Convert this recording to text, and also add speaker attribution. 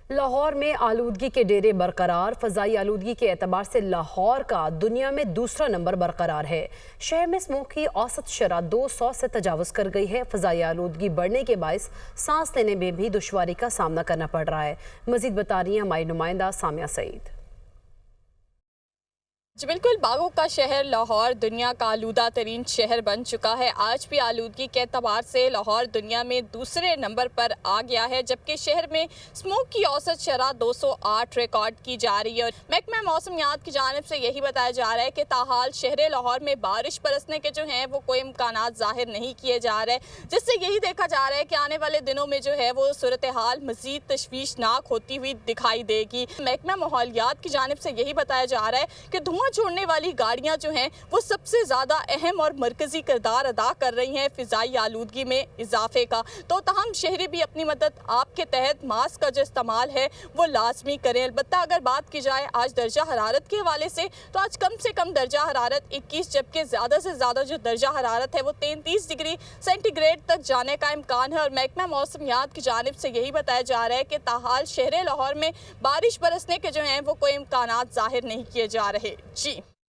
Speaker 1: لاہور میں آلودگی کے ڈیرے برقرار۔ فضائی آلودگی کے اعتبار سے لاہور کا دنیا میں دوسرا نمبر برقرار ہے۔ شہر میں اسموگ کی اوسط شرح 200 سے تجاوز کر گئی ہے۔ فضائی آلودگی بڑھنے کے باعث سانس لینے میں بھی دشواری کا سامنا کرنا پڑ رہا ہے۔ مزید بتا رہی ہیں ہماری نمائندہ سامیہ سعید۔
Speaker 2: جی بالکل، باغوں کا شہر لاہور دنیا کا آلودہ ترین شہر بن چکا ہے۔ آج بھی آلودگی کے اعتبار سے لاہور دنیا میں دوسرے نمبر پر آ گیا ہے، جبکہ شہر میں اسموگ کی اوسط شرح 208 ریکارڈ کی جا رہی ہے۔ محکمہ موسمیات کی جانب سے یہی بتایا جا رہا ہے کہ تاحال شہر لاہور میں بارش برسنے کے جو ہیں وہ کوئی امکانات ظاہر نہیں کیے جا رہے، جس سے یہی دیکھا جا رہا ہے کہ آنے والے دنوں میں جو ہے وہ صورتحال مزید تشویشناک ہوتی ہوئی دکھائی دے گی۔ محکمہ ماحولیات کی جانب سے یہی بتایا جا رہا ہے کہ دھواں چھوڑنے والی گاڑیاں جو ہیں وہ سب سے زیادہ اہم اور مرکزی کردار ادا کر رہی ہیں فضائی آلودگی میں اضافے کا۔ تو تاہم شہری بھی اپنی مدد آپ کے تحت ماسک کا جو استعمال ہے وہ لازمی کریں۔ البتہ اگر بات کی جائے آج درجہ حرارت کے حوالے سے، تو آج کم سے کم درجہ حرارت 21، جبکہ زیادہ سے زیادہ جو درجہ حرارت ہے وہ 33 ڈگری سینٹی گریڈ تک جانے کا امکان ہے۔ اور محکمہ موسمیات کی جانب سے یہی بتایا جا رہا ہے کہ تاحال شہر لاہور میں بارش برسنے کے جو ہیں وہ کوئی امکانات ظاہر نہیں کیے جا رہے۔ جی